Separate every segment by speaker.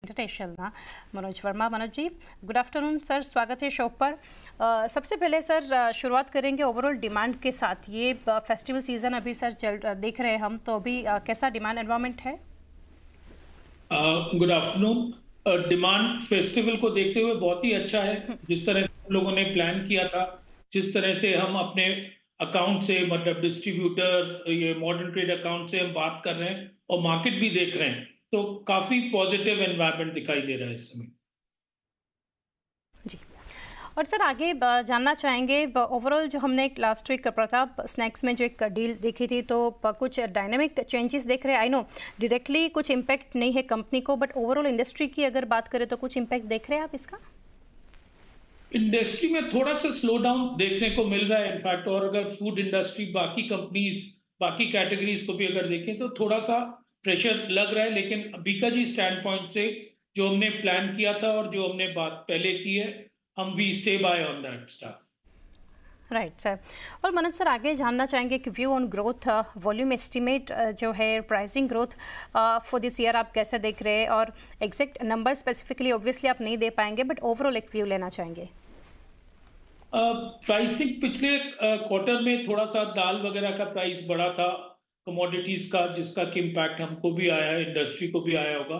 Speaker 1: International ना Manoj Verma. Manoj ji good afternoon sir, स्वागत है शो पर। सबसे पहले सर शुरुआत करेंगे ओवरऑल डिमांड के साथ। ये फेस्टिवल सीज़न अभी सर देख रहे हैं हम, तो अभी कैसा डिमांड एनवायरनमेंट है?
Speaker 2: Good afternoon. डिमांड फेस्टिवल को देखते हुए बहुत ही अच्छा है। जिस तरह से हम लोगों ने प्लान किया था, जिस तरह से हम अपने अकाउंट से मतलब डिस्ट्रीब्यूटर ये मॉडर्न ट्रेड अकाउंट से हम बात कर रहे हैं और मार्केट भी देख रहे हैं, तो काफी पॉजिटिव एनवायरनमेंट दिखाई दे रहा है इस समय।
Speaker 1: जी, और सर आगे जानना चाहेंगे ओवरऑल जो हमने लास्ट वीक प्रताप स्नैक्स में जो एक डील देखी थी, तो कुछ डायनामिक चेंजेस देख रहे हैं। आई नो डायरेक्टली कुछ इम्पैक्ट नहीं है कंपनी को, बट ओवरऑल इंडस्ट्री की अगर बात करें तो कुछ इम्पैक्ट देख रहे हैं आप इसका?
Speaker 2: इंडस्ट्री में थोड़ा सा स्लो डाउन देखने को मिल रहा है इनफैक्ट। और अगर फूड इंडस्ट्री बाकी कंपनीज बाकी कैटेगरीज को भी अगर देखें तो थोड़ा सा प्रेशर लग रहा है, लेकिन बीका जी स्टैंड पॉइंट से जो हमने प्लान किया था और जो हमने बात पहले की है, हम we stay by on that stuff.
Speaker 1: Right sir. और मनोज सर आगे जानना चाहेंगे कि view on growth, volume estimate जो है, pricing growth for this year आप कैसे देख रहे हैं? और एग्जैक्ट नंबर स्पेसिफिकली ऑब्वियसली आप नहीं दे पाएंगे, बट ओवरऑल एक व्यू लेना चाहेंगे।
Speaker 2: प्राइसिंग पिछले क्वार्टर में थोड़ा सा दाल वगैरह का प्राइस बढ़ा था, कमोडिटीज का, जिसका कि इम्पैक्ट हमको भी आया है, इंडस्ट्री को भी आया होगा,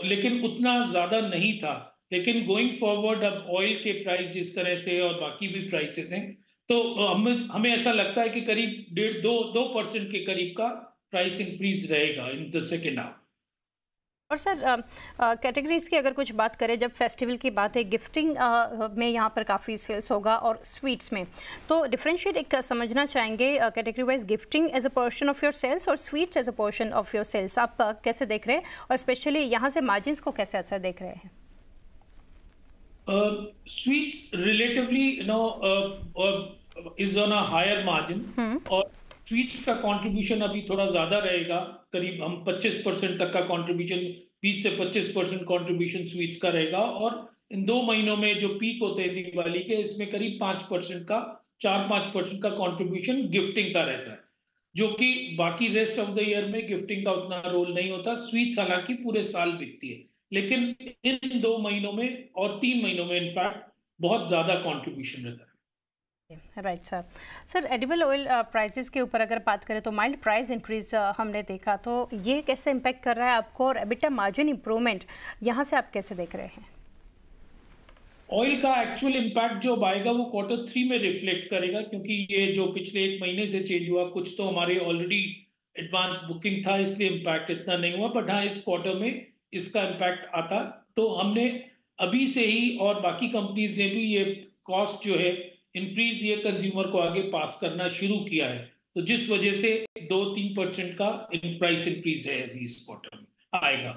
Speaker 2: लेकिन उतना ज्यादा नहीं था। लेकिन गोइंग फॉरवर्ड अब ऑयल के प्राइस जिस तरह से और बाकी भी प्राइसेस हैं, तो हमें ऐसा लगता है कि करीब 1.5-2% के करीब का प्राइस इंक्रीज रहेगा इन द सेकेंड हाफ।
Speaker 1: और सर कैटेगरीज की अगर कुछ बात करें, जब फेस्टिवल की बात है, गिफ्टिंग में यहाँ पर काफ़ी सेल्स होगा और स्वीट्स में, तो डिफरेंशिएट एक समझना चाहेंगे category wise, gifting as a portion of your sales और sweets as a portion of your sales, आप कैसे देख रहे हैं? और स्पेशली यहाँ से मार्जिन्स को कैसे असर देख रहे हैं?
Speaker 2: Sweets relatively is on a higher margin, और स्वीट्स का कंट्रीब्यूशन अभी थोड़ा ज्यादा रहेगा। करीब हम 25% तक का कंट्रीब्यूशन, 20 से 25% कंट्रीब्यूशन स्वीट्स का रहेगा। और इन 2 महीनों में जो पीक होते हैं दिवाली के, इसमें करीब 5% का 4-5% का कंट्रीब्यूशन गिफ्टिंग का रहता है, जो कि बाकी रेस्ट ऑफ द ईयर में गिफ्टिंग का उतना रोल नहीं होता। स्वीट्स हालांकि पूरे साल बिकती है, लेकिन इन 2 महीनों में और 3 महीनों में इनफैक्ट बहुत ज्यादा कंट्रीब्यूशन रहता है।
Speaker 1: Right sir. Sir edible oil prices के ऊपर अगर बात करें तो माइल्ड प्राइस इंक्रीज हमने देखा, तो ये कैसे इम्पैक्ट कर रहा है आपको? और एबिटा मार्जिन इंप्रूवमेंट यहाँ से आप कैसे देख रहे हैं?
Speaker 2: ऑयल का एक्चुअल इम्पैक्ट जो आएगा वो Q3 में रिफ्लेक्ट करेगा, क्योंकि ये जो पिछले 1 महीने से चेंज हुआ, कुछ तो हमारे ऑलरेडी एडवांस बुकिंग था, इसलिए इम्पैक्ट इतना नहीं हुआ। बट हाँ, इस क्वार्टर में इसका इम्पैक्ट आता, तो हमने अभी से ही और बाकी कंपनीज ने भी ये कॉस्ट जो है इंक्रीज, ये कंज्यूमर को आगे पास करना शुरू किया है। तो जिस वजह से 2-3% का प्राइस इंक्रीज है अभी इस क्वार्टर में आएगा।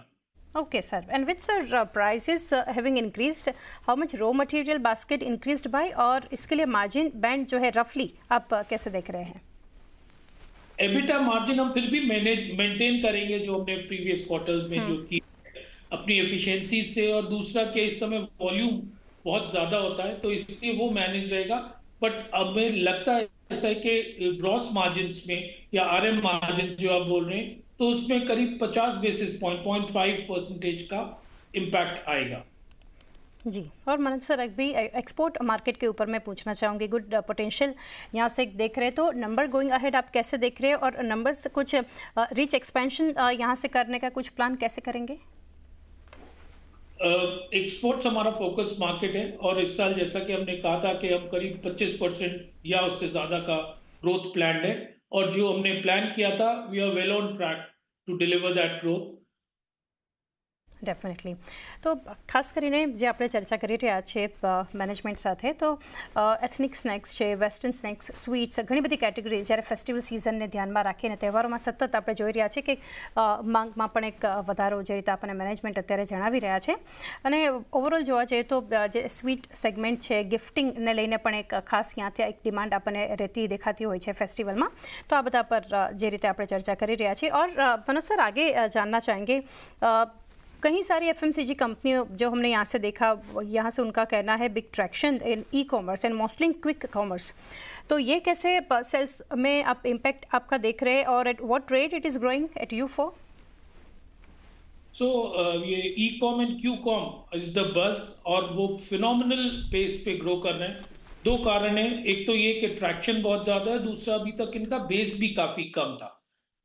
Speaker 1: Okay, sir. And with sir prices having increased, how much raw material basket increased by? और इसके लिए मार्जिन बैंड जो है रफली आप कैसे देख रहे हैं?
Speaker 2: एबिटा मार्जिन हम फिर भी मेंटेन करेंगे जो हमने प्रीवियस क्वार्टर्स में जो की अपनी एफिशिएंसी से। और दूसरा कि इस समय वॉल्यूम बहुत ज्यादा होता है, तो इसलिए वो मैनेज रहेगा। बट अब मुझे लगता है ऐसा है कि ग्रॉस मार्जिन्स में या आरएम मार्जिन जो आप बोल रहे हैं, तो उसमें करीब 50 बेसिस पॉइंट 0.5% का इम्पैक्ट आएगा।
Speaker 1: जी, और मनोज सर अभी एक्सपोर्ट मार्केट के ऊपर मैं पूछना चाहूँगी, गुड पोटेंशियल यहाँ से देख रहे हैं, तो नंबर गोइंग अहेड आप कैसे देख रहे हैं? और नंबर्स कुछ रीच एक्सपेंशन यहाँ से करने का कुछ प्लान कैसे करेंगे?
Speaker 2: एक्सपोर्ट्स हमारा फोकस मार्केट है, और इस साल जैसा कि हमने कहा था कि हम करीब 25% या उससे ज्यादा का ग्रोथ प्लान है। और जो हमने प्लान किया था, we are well on track to deliver that growth.
Speaker 1: Definitely. तो ખાસ કરીને જે આપણે ચર્ચા કરી રહ્યા છે મેનેજમેન્ટ સાથે, તો એથનિક સ્નેક્સ છે, વેસ્ટર્ન સ્નેક્સ, સ્વીટ્સ, ઘણી બધી કેટેગરી જ્યારે ફેસ્ટિવલ સિઝનને ધ્યાનમાં રાખીને તહેવારોમાં સતત આપણે જોઈ રહ્યા છીએ કે માંગમાં પણ એક વધારો, જે રીતે આપણને મેનેજમેન્ટ અત્યારે જણાવી રહ્યા છે। અને ઓવરઓલ જોવા જઈએ તો જે સ્વીટ સેગમેન્ટ છે, ગિફ્ટિંગને લઈને પણ એક ખાસ ત્યાંથી એક ડિમાન્ડ આપણને રહેતી દેખાતી હોય છે फेस्टिवल में। तो आ बता पर જે રીતે આપણે ચર્ચા કરી રહ્યા છીએ। और मनोज सर आगे जानना चाहेंगे, कई सारी एफएमसीजी कंपनियों जो हमने यहाँ से देखा, यहाँ से उनका कहना है big traction in e commerce and mostly quick commerce, तो ये कैसे सेल्स में आप इम्पैक्ट आपका देख रहे हैं? और at what rate it is growing at you for?
Speaker 2: So ये E com and Q com is the buzz, और वो फिनोमिनल पेस पे ग्रो कर रहे हैं। दो कारण है, एक तो ये कि ट्रैक्शन बहुत ज्यादा है, दूसरा अभी तक इनका बेस भी काफी कम था।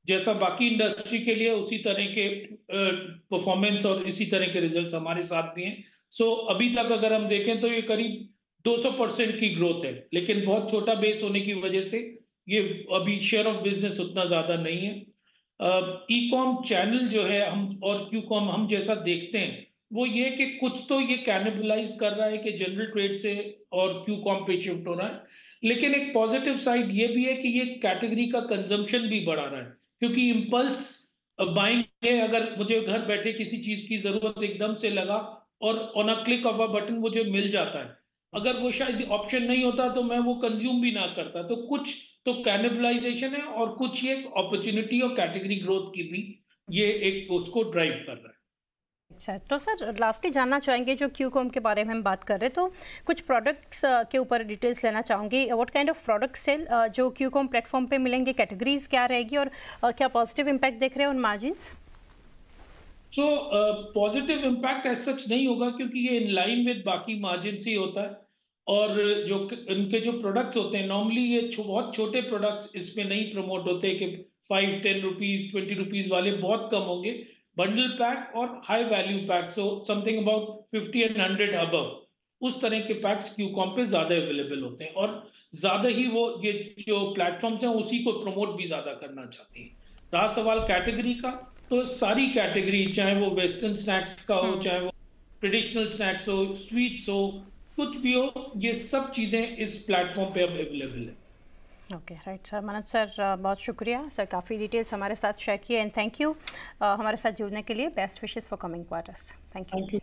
Speaker 2: जैसा बाकी इंडस्ट्री के लिए उसी तरह के परफॉर्मेंस और इसी तरह के रिजल्ट्स हमारे साथ भी हैं। सो अभी तक अगर हम देखें तो ये करीब 200% की ग्रोथ है, लेकिन बहुत छोटा बेस होने की वजह से ये अभी शेयर ऑफ बिजनेस उतना ज्यादा नहीं है। ई कॉम चैनल जो है हम और क्यू कॉम हम जैसा देखते हैं वो ये कि कुछ तो ये कैनिबलाइज कर रहा है कि जनरल ट्रेड से और क्यू कॉम पे शिफ्ट हो रहा है। लेकिन एक पॉजिटिव साइड ये भी है कि ये कैटेगरी का कंजम्पशन भी बढ़ा रहा है, क्योंकि इम्पल्स बाइंग है। अगर मुझे घर बैठे किसी चीज की जरूरत एकदम से लगा और on a click of a button मुझे मिल जाता है, अगर वो शायद ऑप्शन नहीं होता तो मैं वो कंज्यूम भी ना करता। तो कुछ तो कैनिबलाइजेशन है और कुछ ये अपॉर्चुनिटी और कैटेगरी ग्रोथ की भी ये एक उसको ड्राइव कर रहा है।
Speaker 1: अच्छा, तो सर लास्टली जानना चाहेंगे, जो क्यू कॉम के बारे में हम बात कर रहे हैं, तो कुछ प्रोडक्ट्स के ऊपर डिटेल्स लेना चाहूँगी। What kind of product sale जो क्यू कॉम प्लेटफॉर्म पे मिलेंगे, कैटेगरीज क्या रहेगी, और क्या पॉजिटिव इम्पैक्ट देख रहे हैं on margins?
Speaker 2: So positive impact as such नहीं होगा, क्योंकि ये इन लाइन विद बाकी मार्जिन ही होता है। और जो इनके जो प्रोडक्ट्स होते हैं नॉर्मली ये बहुत छोटे प्रोडक्ट्स इसमें नहीं प्रमोट होते कि 5-10 रुपीज 20 रुपीज वाले बहुत कम होंगे। बंडल पैक और high value pack, so something about 50 and 100 above, उस तरह के पैक्स क्यू कॉम पे ज्यादा अवेलेबल होते हैं। और ज्यादा ही वो ये जो प्लेटफॉर्म्स हैं उसी को प्रमोट भी ज्यादा करना चाहती हैं। रहा सवाल कैटेगरी का, तो सारी कैटेगरी, चाहे वो वेस्टर्न स्नैक्स का हो, चाहे वो ट्रेडिशनल स्नैक्स हो, स्वीट्स हो, कुछ भी हो, ये सब चीजें इस प्लेटफॉर्म पे अब अवेलेबल है।
Speaker 1: Okay, right sir. Manoj sir बहुत शुक्रिया सर, काफ़ी डिटेल्स हमारे साथ शेयर किए, एंड थैंक यू हमारे साथ जुड़ने के लिए। Best wishes for coming quarters. Thank you.